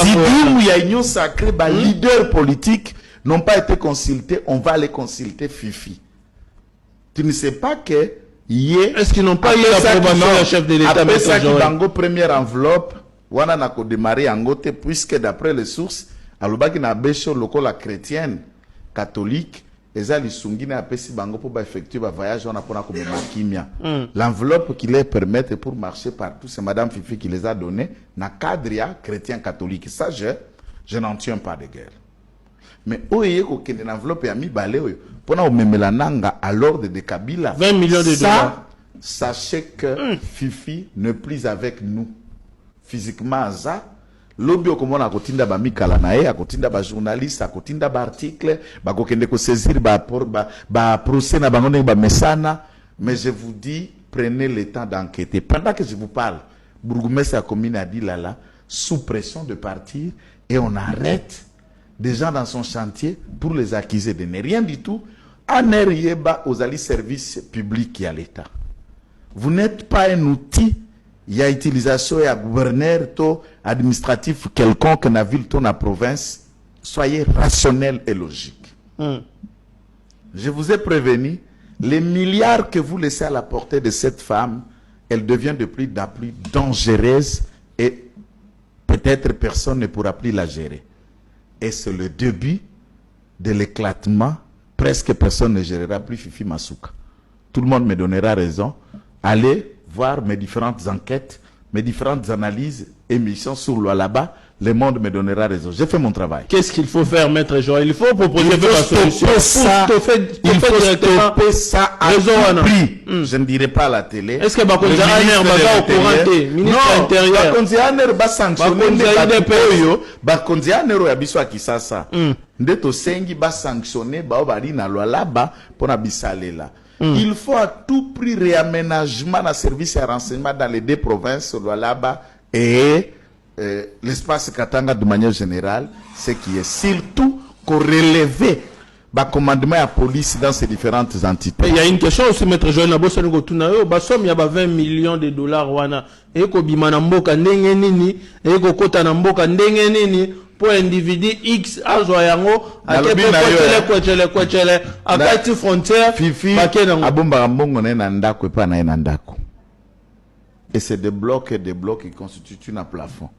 Présidium, il y a union sacrée, les leaders politiques n'ont pas été consultés, on va les consulter Fifi. Tu ne sais pas que est-ce qu'ils n'ont pas eu l'approbation du chef de l'État? Après ça, Kibango, première enveloppe, on a démarré en côté, puisque d'après les sources, à l'obaki na bécho lokola chrétienne, catholique, et a l'issungine a pesi bango pour effectuer un voyage, on a pour kimia. L'enveloppe qui les permet pour marcher partout, c'est Madame Fifi qui les a donné, na cadre chrétien catholique. Ça, je n'en tiens pas de guerre. Mais oye ko une enveloppe a mis balé pour na omemela nanga à l'ordre de Kabila 20 millions de dollars. Sachez que Fifi ne plus avec nous physiquement ça lobby okomona akotinda ba mikala na ye akotinda ba journaliste akotinda ba article ba kokende ko saisir ba procès na bango ba mesana. Mais je vous dis, prenez le temps d'enquêter. Pendant que je vous parle, Bourgoumès a commune a dit là sous pression de partir et on arrête des gens dans son chantier pour les accuser de ne rien du tout. En Yeba aux alliés services publics à l'État. Vous n'êtes pas un outil, il y a utilisation, il y a gouverneur, administratif quelconque dans la ville, dans la province. Soyez rationnel et logique. Je vous ai prévenu, les milliards que vous laissez à la portée de cette femme, elle devient de plus en plus dangereuse et peut-être personne ne pourra plus la gérer. Et c'est le début de l'éclatement. Presque personne ne gérera plus Fifi Masuka. Tout le monde me donnera raison. Allez voir mes différentes enquêtes, mes différentes analyses, émissions sur loi là-bas. Le monde me donnera raison. J'ai fait mon travail. Qu'est-ce qu'il faut faire, Maître Joël? Il faut proposer une solution. Il faut stopper ça à tout prix. Je ne dirai pas à la télé. Est-ce que Bakonzi Aner va au courant? Ministre de l'Intérieur. Bakonzi Aner va sanctionner Bakonzi Aner ya biso akisasa. Ndeto sengi va sanctionner ba obali na loi là-bas pour na bisalela. Il faut à tout prix réaménagement na service de renseignement dans les deux provinces loi là-bas et l'espace Katanga de manière générale, c'est qui est surtout qu'on relève le commandement à la police dans ces différentes entités. Il y a une question aussi, Maître Joël Nabossango Tunayo, il y a 20 millions de dollars wana et ko bimana mboka ndenge nini et ko kota na mboka ndenge nini pour individu X azwa yango akepe kwetele akati frontière Fifi abomba mbongo na ndako e pa na ndako. Et c'est des blocs qui constituent un plafond.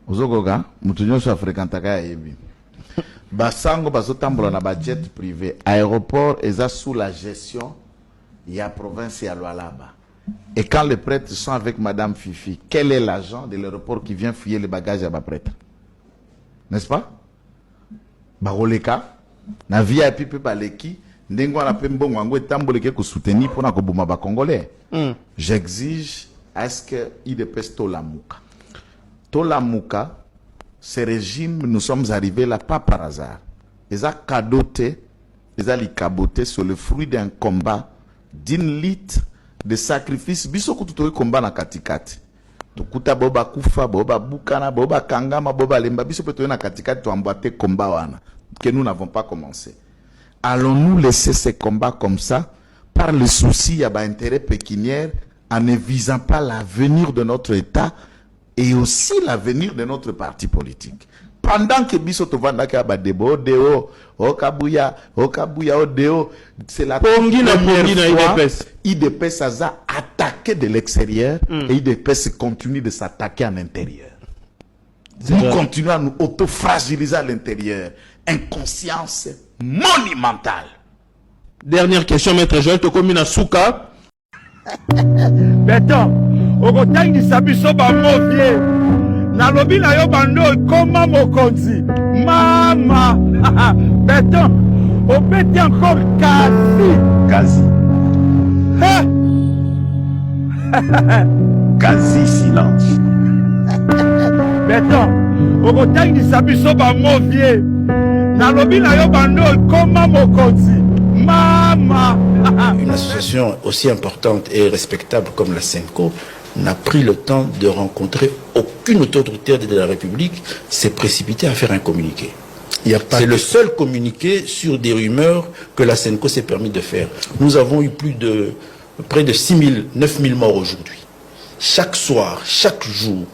Ozogoga, mutunyo so fréquentaka ya yebi. Basango bazotambola na budget privé. Aéroport eza sous la gestion ya province ya Lualaba. Et quand les prêtres sont avec Madame Fifi, quel est l'agent de l'aéroport qui vient fouiller les bagages à ma prêtre? N'est-ce pas? Baroleka, na via pipe baleki, ndengo na pembo ngwango etamboleke ko soutenir pour na ko boma ba congolais. J'exige à ce que il dépêche Tolamuka. Tolamuka, ce régime, nous sommes arrivés là pas par hasard. Ils ont cadoté, ils ont caboté sur le fruit d'un combat d'une litre de sacrifice. Bisoko tutoye combat na katikati. Tukuta boba kufa, boba bukana, boba kangama, boba lemba. Bisoko tutoye na katikati to emboîter combat wana que nous n'avons pas commencé. Allons-nous laisser ces combats comme ça par le souci à intérêt pécuniaire en ne visant pas l'avenir de notre État et aussi l'avenir de notre parti politique. Pendant que Bisoto Vandaka Badebo, Deo, Okabuya, Odeo, c'est la première fois IDPS a attaqué de l'extérieur et IDPS continue de s'attaquer en intérieur. Nous continuons à nous auto-fragiliser à l'intérieur. Inconscience monumentale. Dernière question, Maître Joël, tu commune à Souka. Beto, okotangisa biso bamovie na lobi na yo bando koma mokonzi mama Beto, obeti encore quasi quasi silence. Beto, okotangisa biso bamovie na lobi na yo bando koma mokonzi mama. Une association aussi importante et respectable comme la SENCO n'a pris le temps de rencontrer aucune autorité de la République, s'est précipité à faire un communiqué. C'est le seul communiqué sur des rumeurs que la SENCO s'est permis de faire. Nous avons eu près de 6 000, 9 000 morts aujourd'hui. Chaque soir, chaque jour,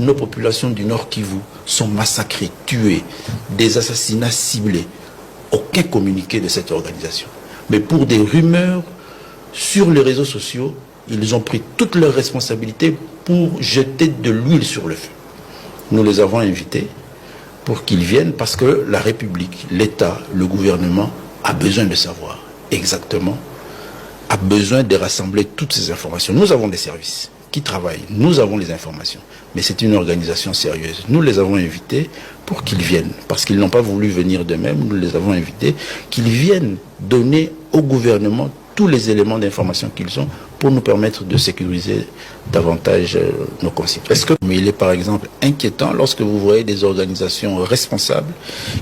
nos populations du Nord Kivu sont massacrées, tuées, des assassinats ciblés. Aucun communiqué de cette organisation. Mais pour des rumeurs sur les réseaux sociaux, ils ont pris toutes leurs responsabilités pour jeter de l'huile sur le feu. Nous les avons invités pour qu'ils viennent parce que la République, l'État, le gouvernement a besoin de savoir exactement, a besoin de rassembler toutes ces informations. Nous avons des services qui travaillent, nous avons les informations, mais c'est une organisation sérieuse. Nous les avons invités pour qu'ils viennent, parce qu'ils n'ont pas voulu venir d'eux-mêmes, nous les avons invités, qu'ils viennent donner au gouvernement tous les éléments d'information qu'ils ont pour nous permettre de sécuriser davantage nos concitoyens. Mais il est par exemple inquiétant lorsque vous voyez des organisations responsables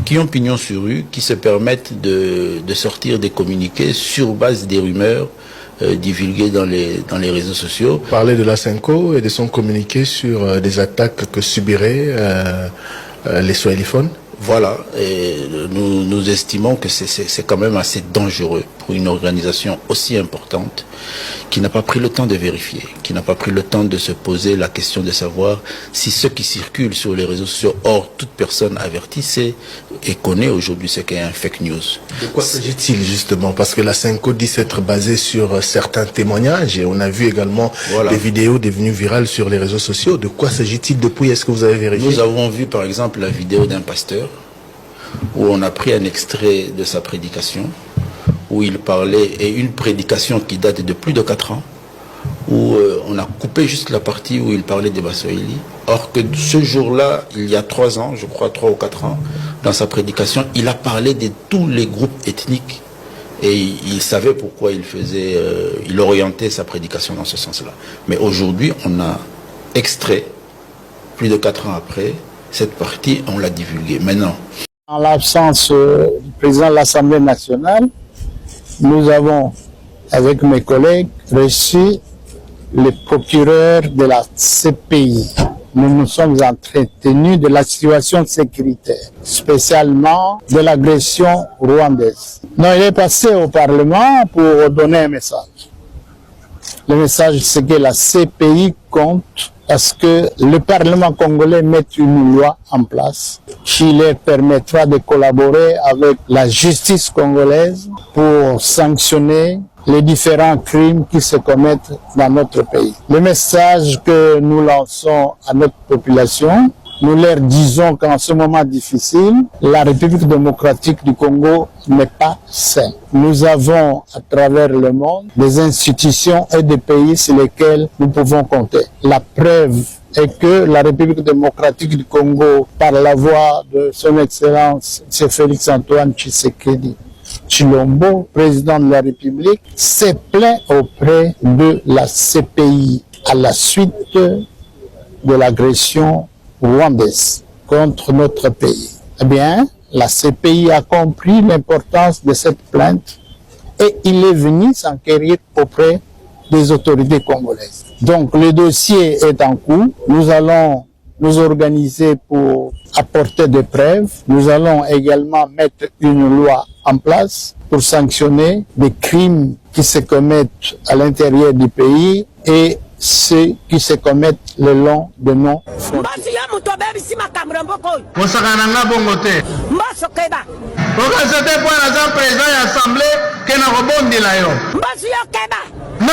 qui ont pignon sur rue, qui se permettent de sortir des communiqués sur base des rumeurs divulguées dans les réseaux sociaux. Parler de la Senko et de son communiqué sur des attaques que subiraient les Swahiliphones. Voilà, et nous estimons que c'est quand même assez dangereux pour une organisation aussi importante qui n'a pas pris le temps de vérifier, qui n'a pas pris le temps de se poser la question de savoir si ce qui circule sur les réseaux sociaux, or toute personne avertie sait et connaît aujourd'hui ce qu'est un fake news. De quoi s'agit-il justement? Parce que la Senko dit s'être basée sur certains témoignages et on a vu également des vidéos devenues virales sur les réseaux sociaux. De quoi s'agit-il depuis? Est-ce que vous avez vérifié? Nous avons vu par exemple la vidéo d'un pasteur où on a pris un extrait de sa prédication, où il parlait, et une prédication qui date de plus de 4 ans, où on a coupé juste la partie où il parlait des Baswahili. Or que ce jour-là, il y a 3 ans, je crois 3 ou 4 ans, dans sa prédication, il a parlé de tous les groupes ethniques et il savait pourquoi il faisait, il orientait sa prédication dans ce sens-là. Mais aujourd'hui, on a extrait, plus de 4 ans après, cette partie, on l'a divulguée. Maintenant, en l'absence du président de l'Assemblée nationale, nous avons, avec mes collègues, reçu le procureur de la CPI. Nous nous sommes entretenus de la situation sécuritaire, spécialement de l'agression rwandaise. Non, il est passé au Parlement pour donner un message. Le message, c'est que la CPI compte parce que le Parlement congolais met une loi en place qui leur permettra de collaborer avec la justice congolaise pour sanctionner les différents crimes qui se commettent dans notre pays. Le message que nous lançons à notre population, nous leur disons qu'en ce moment difficile, la République démocratique du Congo n'est pas saine. Nous avons à travers le monde des institutions et des pays sur lesquels nous pouvons compter. La preuve est que la République démocratique du Congo, par la voix de son Excellence M. Félix Antoine Tshisekedi Tshilombo, président de la République, s'est plaint auprès de la CPI à la suite de l'agression rwandaise contre notre pays. Eh bien, la CPI a compris l'importance de cette plainte et il est venu s'enquérir auprès des autorités congolaises. Donc, le dossier est en cours. Nous allons nous organiser pour apporter des preuves. Nous allons également mettre une loi en place pour sanctionner des crimes qui se commettent à l'intérieur du pays et ceux qui se commettent le long de nos frontières. Non.